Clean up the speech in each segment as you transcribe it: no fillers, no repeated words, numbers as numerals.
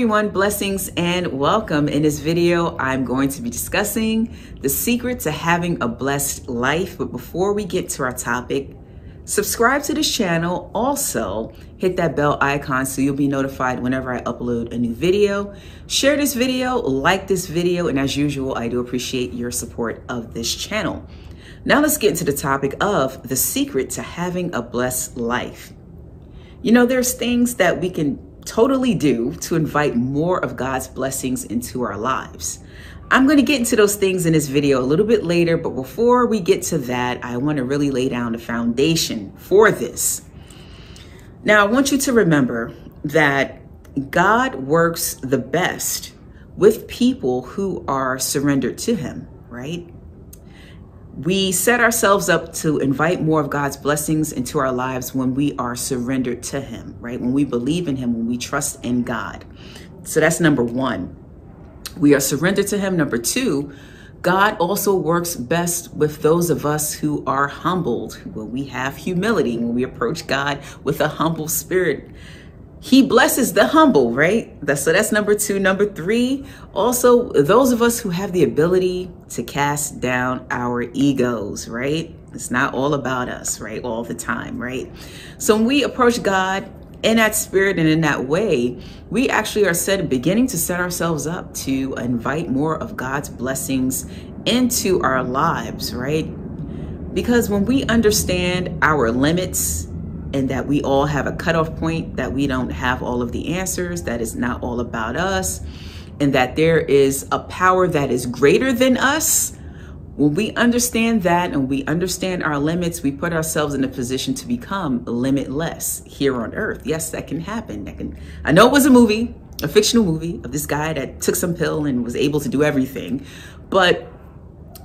everyone, blessings and welcome. In this video, I'm going to be discussing the secret to having a blessed life. But before we get to our topic, subscribe to this channel. Also, hit that bell icon so you'll be notified whenever I upload a new video. Share this video, like this video, and as usual, I do appreciate your support of this channel. Now let's get into the topic of the secret to having a blessed life. You know, there's things that we can totally do to invite more of God's blessings into our lives. I'm going to get into those things in this video a little bit later, but before we get to that, I want to really lay down the foundation for this. Now, I want you to remember that God works the best with people who are surrendered to Him, right? We set ourselves up to invite more of God's blessings into our lives when we are surrendered to Him, right? When we believe in Him, when we trust in God. So that's number one. We are surrendered to Him. Number two, God also works best with those of us who are humbled, when we have humility, when we approach God with a humble spirit. He blesses the humble, right? So that's number two. Number three, also those of us who have the ability to cast down our egos, right? It's not all about us, right? All the time, right? So when we approach God in that spirit and in that way, we actually are beginning to set ourselves up to invite more of God's blessings into our lives, right? Because when we understand our limits, and that we all have a cutoff point, that we don't have all of the answers, that is not all about us, and that there is a power that is greater than us. When we understand that and we understand our limits, we put ourselves in a position to become limitless here on earth. Yes, that can happen. I know it was a movie, a fictional movie of this guy that took some pill and was able to do everything. But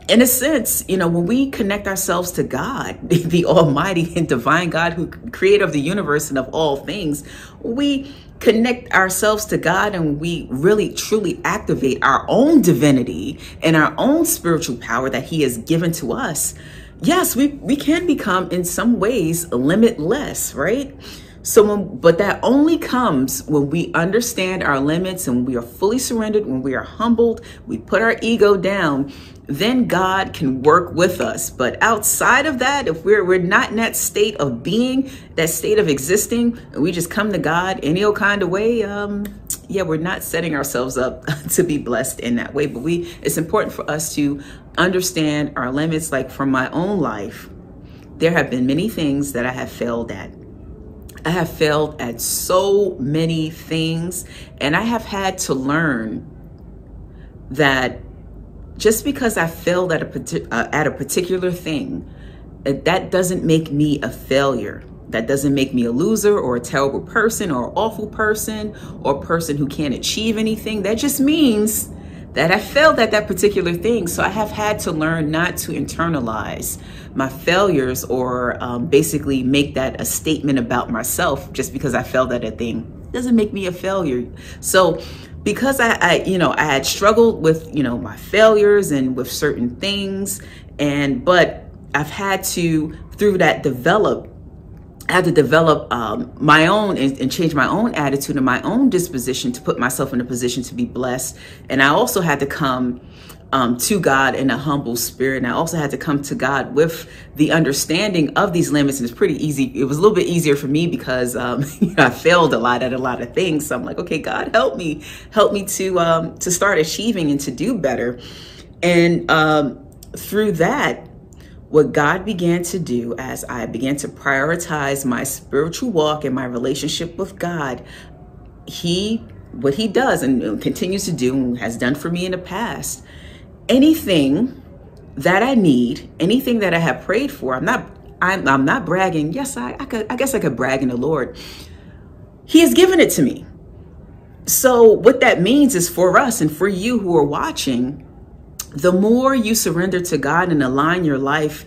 in a sense, you know, when we connect ourselves to God, the Almighty and divine God, who creator of the universe and of all things, we connect ourselves to God and we really truly activate our own divinity and our own spiritual power that He has given to us. Yes, we can become in some ways limitless, right? But that only comes when we understand our limits and we are fully surrendered, when we are humbled, we put our ego down, then God can work with us. But outside of that, if we're not in that state of being, that state of existing, and we just come to God any old kind of way, we're not setting ourselves up to be blessed in that way. But it's important for us to understand our limits. Like from my own life, there have been many things that I have failed at. I have failed at so many things, and I have had to learn that just because I failed at a particular thing, that doesn't make me a failure. That doesn't make me a loser or a terrible person or an awful person or a person who can't achieve anything. That just means that I failed at that particular thing. So I have had to learn not to internalize my failures or basically make that a statement about myself just because I failed at a thing. It doesn't make me a failure. So because I had struggled with, my failures and with certain things, but I've had to, through that, develop my own and change my own attitude and my own disposition to put myself in a position to be blessed. And I also had to come to God in a humble spirit. And I also had to come to God with the understanding of these limits. And it's pretty easy. It was a little bit easier for me because I failed a lot at a lot of things. So I'm like, okay, God, help me to start achieving and to do better. And through that, what God began to do as I began to prioritize my spiritual walk and my relationship with God, what He does and continues to do and has done for me in the past, anything that I need, anything that I have prayed for, I'm not bragging. Yes, I guess I could brag in the Lord. He has given it to me. So what that means is for us and for you who are watching, the more you surrender to God and align your life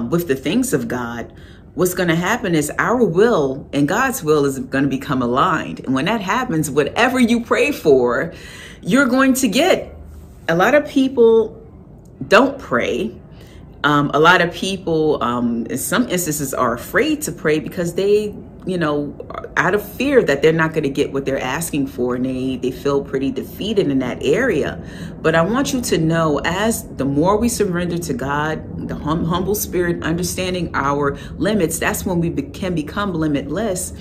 with the things of God, what's going to happen is our will and God's will is going to become aligned. And when that happens, whatever you pray for, you're going to get. A lot of people don't pray. A lot of people, in some instances, are afraid to pray because they out of fear that they're not going to get what they're asking for, and they feel pretty defeated in that area. But I want you to know, as the more we surrender to God, the humble spirit, understanding our limits, that's when we can become limitless.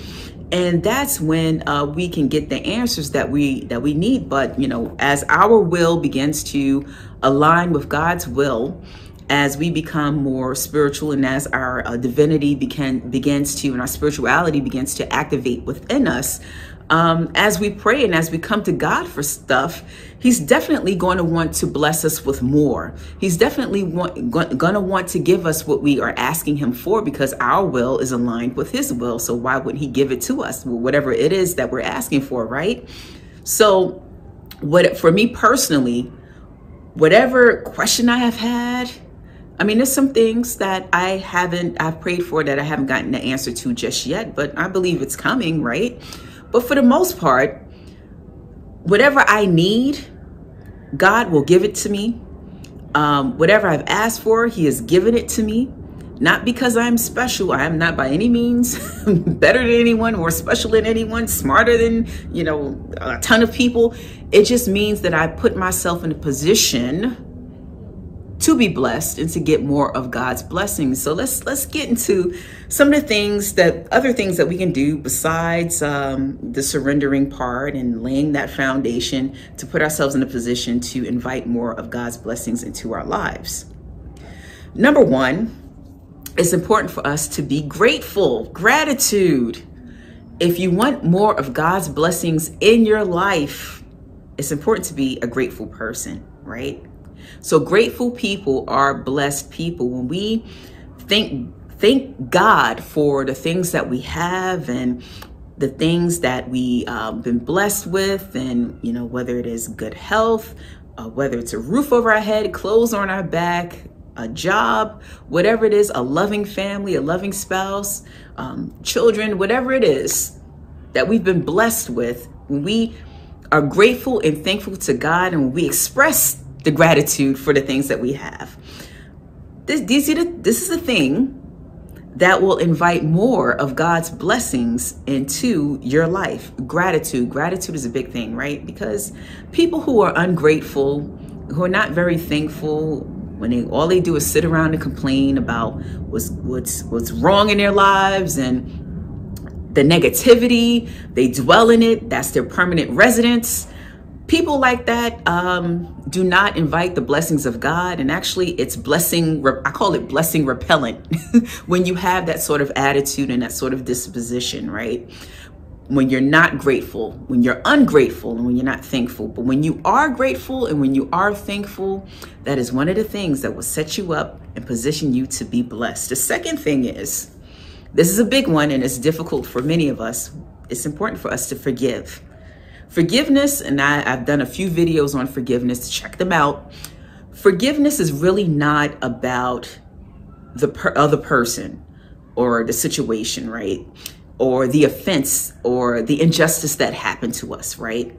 And that's when we can get the answers that we need. But, as our will begins to align with God's will, as we become more spiritual, and as our divinity begins to, and our spirituality begins to activate within us, as we pray and as we come to God for stuff, he's definitely going to want to bless us with more. He's definitely going to want to give us what we are asking him for, because our will is aligned with his will. So why wouldn't he give it to us, whatever it is that we're asking for, right? So for me personally, whatever question I have had, there's some things that I've prayed for that I haven't gotten the answer to just yet, but I believe it's coming, right? But for the most part, whatever I need, God will give it to me. Whatever I've asked for, he has given it to me. Not because I'm special. I am not by any means better than anyone, more special than anyone, smarter than, a ton of people. It just means that I put myself in a position to be blessed and to get more of God's blessings. So let's get into some of the other things that we can do besides the surrendering part and laying that foundation to put ourselves in a position to invite more of God's blessings into our lives. Number one, it's important for us to be grateful. Gratitude. If you want more of God's blessings in your life, it's important to be a grateful person, right? So grateful people are blessed people. When we thank God for the things that we have and the things that we been blessed with, and whether it is good health, whether it's a roof over our head, clothes on our back, a job, whatever it is, a loving family, a loving spouse, children, whatever it is that we've been blessed with, when we are grateful and thankful to God, and when we express the gratitude for the things that we have, this is the thing that will invite more of God's blessings into your life. Gratitude is a big thing, right? Because people who are ungrateful, who are not very thankful, when all they do is sit around and complain about what's wrong in their lives and the negativity, they dwell in it. That's their permanent residence. People like that do not invite the blessings of God. And actually it's I call it blessing repellent when you have that sort of attitude and that sort of disposition, right? When you're not grateful, when you're ungrateful, and when you're not thankful. But when you are grateful and when you are thankful, that is one of the things that will set you up and position you to be blessed. The second thing is, this is a big one and it's difficult for many of us. It's important for us to forgive. Forgiveness, and I've done a few videos on forgiveness, check them out. Forgiveness is really not about the other person or the situation, right? Or the offense or the injustice that happened to us, right?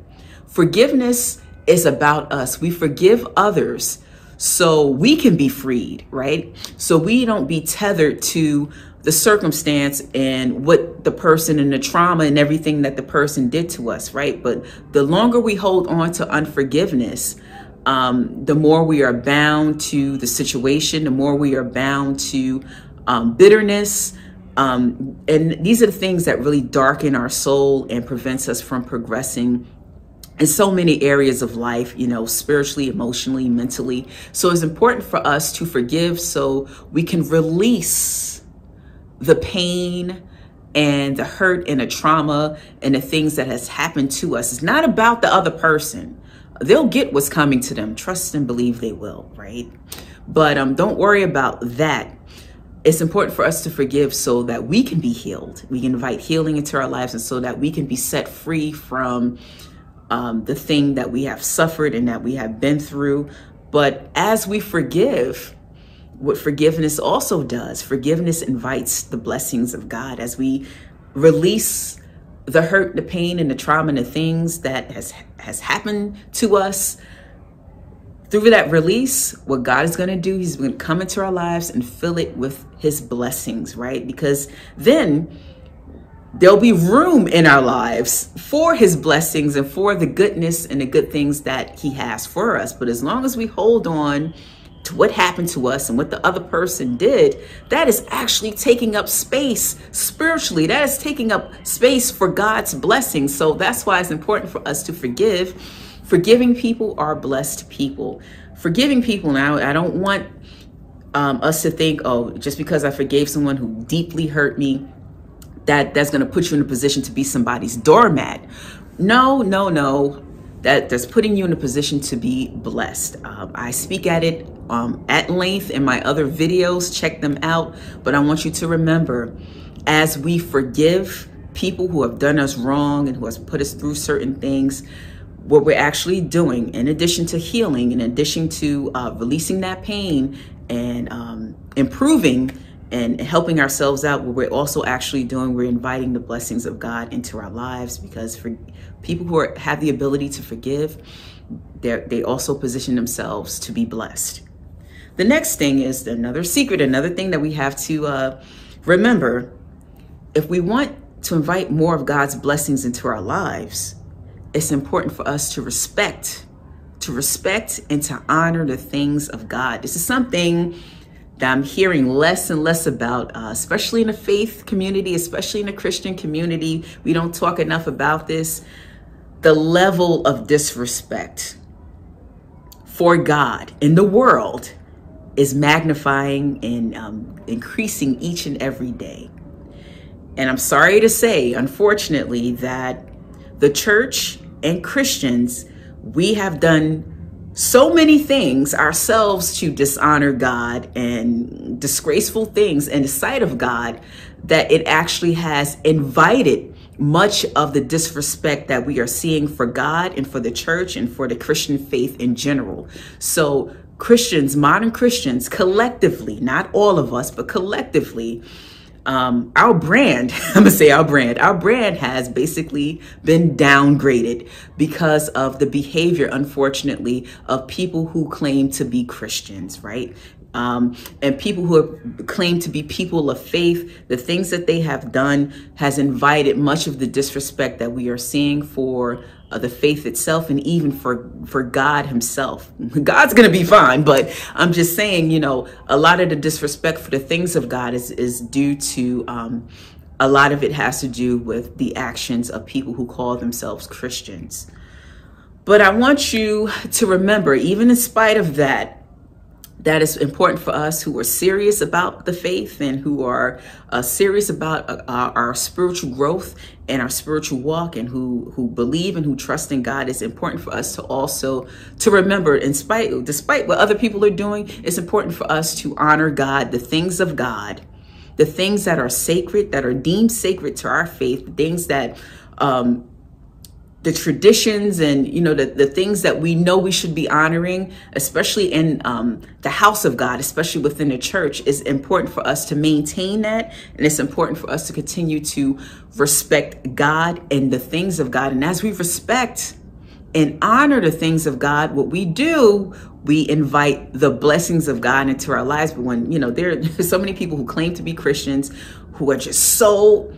Forgiveness is about us. We forgive others so we can be freed, right? So we don't be tethered to the circumstance and what the person and the trauma and everything that the person did to us, right? But the longer we hold on to unforgiveness, the more we are bound to the situation, the more we are bound to bitterness. And these are the things that really darken our soul and prevents us from progressing in so many areas of life, spiritually, emotionally, mentally. So it's important for us to forgive so we can release the pain and the hurt and the trauma and the things that has happened to us. It's not about the other person. They'll get what's coming to them. Trust and believe they will, right? But don't worry about that. It's important for us to forgive so that we can be healed. We can invite healing into our lives, and so that we can be set free from the thing that we have suffered and that we have been through. But as we forgive, what forgiveness also does, forgiveness invites the blessings of God. As we release the hurt, the pain, and the trauma, and the things that has happened to us, through that release, what God is going to do, he's going to come into our lives and fill it with his blessings, right? Because then there'll be room in our lives for his blessings and for the goodness and the good things that he has for us. But as long as we hold on to what happened to us and what the other person did, that is actually taking up space spiritually. That is taking up space for God's blessings. So that's why it's important for us to forgive. Forgiving people are blessed people. Forgiving people, now, I don't want us to think, oh, just because I forgave someone who deeply hurt me, that's going to put you in a position to be somebody's doormat. No. That's putting you in a position to be blessed. I speak at it at length in my other videos. Check them out. But I want you to remember, as we forgive people who have done us wrong and who has put us through certain things, what we're actually doing, in addition to healing, in addition to releasing that pain and improving and helping ourselves out, what we're also actually doing, we're inviting the blessings of God into our lives, because for people who have the ability to forgive, they also position themselves to be blessed. The next thing is another secret, another thing that we have to remember. If we want to invite more of God's blessings into our lives, it's important for us to respect and to honor the things of God. This is something that I'm hearing less and less about, especially in the faith community, especially in the Christian community. We don't talk enough about this. The level of disrespect for God in the world is magnifying and increasing each and every day. And I'm sorry to say, unfortunately, that the church and Christians, we have done so many things ourselves to dishonor God and disgraceful things in the sight of God, that it actually has invited much of the disrespect that we are seeing for God and for the church and for the Christian faith in general. So Christians, modern Christians, collectively, not all of us, but collectively, our brand has basically been downgraded because of the behavior, unfortunately, of people who claim to be Christians, right? And people who claim to be people of faith. The things that they have done has invited much of the disrespect that we are seeing for the faith itself, and even for God himself. God's going to be fine, but I'm just saying, a lot of the disrespect for the things of God is due to, a lot of it has to do with the actions of people who call themselves Christians. But I want you to remember, even in spite of that, that is important for us who are serious about the faith and who are serious about our spiritual growth and our spiritual walk, and who believe and who trust in God. It's important for us to also to remember, despite what other people are doing, it's important for us to honor God, the things of God, the things that are sacred, that are deemed sacred to our faith, the things that the traditions and, the things that we know we should be honoring, especially in the house of God, especially within the church. Is important for us to maintain that. And it's important for us to continue to respect God and the things of God. And as we respect and honor the things of God, what we do, we invite the blessings of God into our lives. But when, there's so many people who claim to be Christians who are just so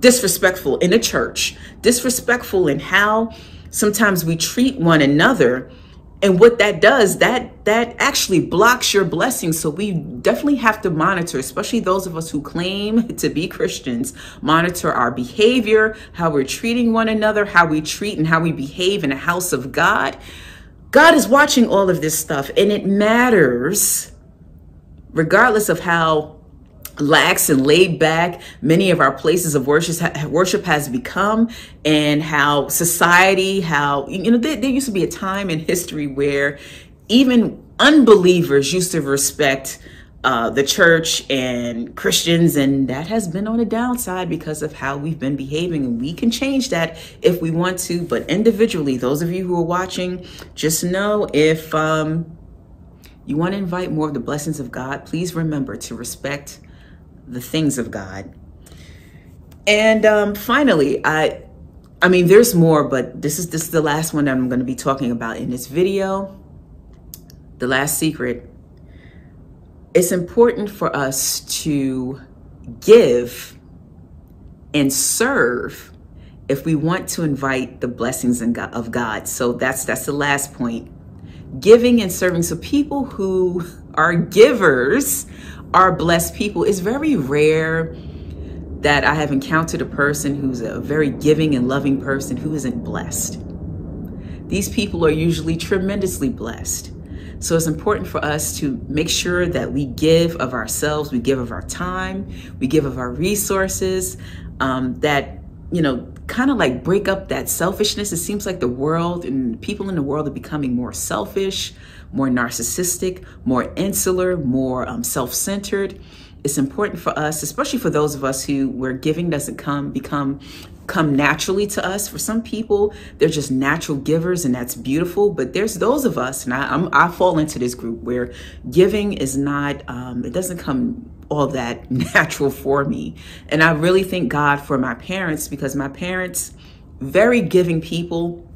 disrespectful in the church, disrespectful in how sometimes we treat one another. And what that does, that actually blocks your blessings. So we definitely have to monitor, especially those of us who claim to be Christians, monitor our behavior, how we're treating one another, how we treat and how we behave in the house of God. God is watching all of this stuff, and it matters regardless of how lax and laid back many of our places of worship has become, and how society, there used to be a time in history where even unbelievers used to respect the church and Christians, and that has been on the downside because of how we've been behaving. And we can change that if we want to, but individually, those of you who are watching, just know, if you want to invite more of the blessings of God, please remember to respect the things of God. And finally, I mean, there's more, but this is the last one that I'm going to be talking about in this video. The last secret. It's important for us to give and serve if we want to invite the blessings of God. So that's the last point. Giving and serving. So people who are givers are blessed people. It's very rare that I have encountered a person who's a very giving and loving person who isn't blessed. These people are usually tremendously blessed. So it's important for us to make sure that we give of ourselves, we give of our time, we give of our resources, that, kind of like break up that selfishness. It seems like the world and people in the world are becoming more selfish, more narcissistic, more insular, more self-centered. It's important for us, especially for those of us where giving doesn't come naturally to us. For some people, they're just natural givers, and that's beautiful. But there's those of us, and I fall into this group where giving is not, it doesn't come all that natural for me. And I really thank God for my parents, because my parents, very giving people,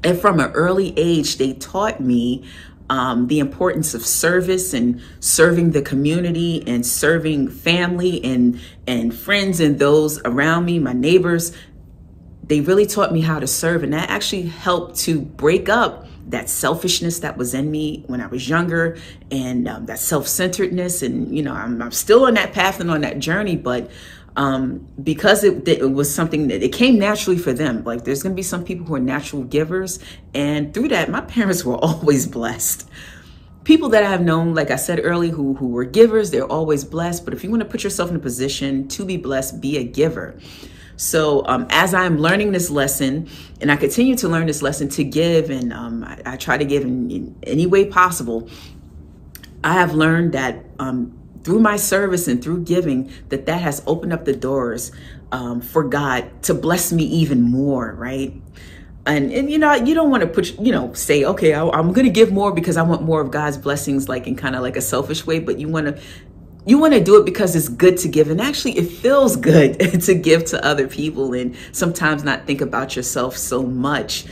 and from an early age, they taught me the importance of service and serving the community and serving family and friends and those around me, my neighbors. They really taught me how to serve, and that actually helped to break up that selfishness that was in me when I was younger, and that self-centeredness. And I'm still on that path and on that journey, but because it was something that it came naturally for them. Like, there's going to be some people who are natural givers, and through that, my parents were always blessed. People that I have known, like I said earlier, who were givers, they're always blessed. But if you want to put yourself in a position to be blessed, be a giver. So as I'm learning this lesson, and I continue to learn this lesson to give, and I try to give in any way possible, I have learned that through my service and through giving, that has opened up the doors for God to bless me even more, right? And you don't want to say, okay, I'm going to give more because I want more of God's blessings, like in kind of like a selfish way, but you want to do it because it's good to give. And actually, it feels good to give to other people and sometimes not think about yourself so much.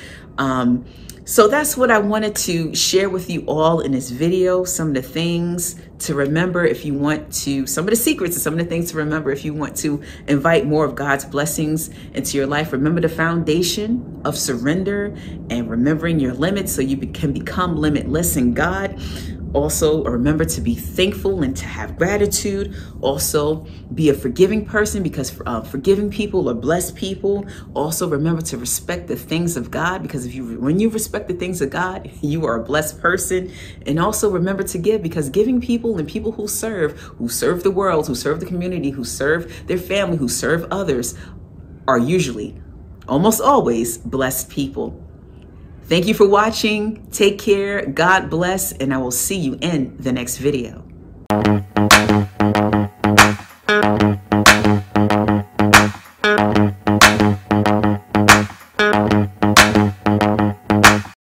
So that's what I wanted to share with you all in this video. Some of the things to remember if you want to, some of the secrets and some of the things to remember if you want to invite more of God's blessings into your life. Remember the foundation of surrender and remembering your limits so you can become limitless in God. Also, remember to be thankful and to have gratitude. Also, be a forgiving person, because forgiving people are blessed people. Also, remember to respect the things of God, because when you respect the things of God, you are a blessed person. And also remember to give, because giving people and people who serve the world, who serve the community, who serve their family, who serve others, are usually, almost always, blessed people. Thank you for watching. Take care. God bless. And I will see you in the next video.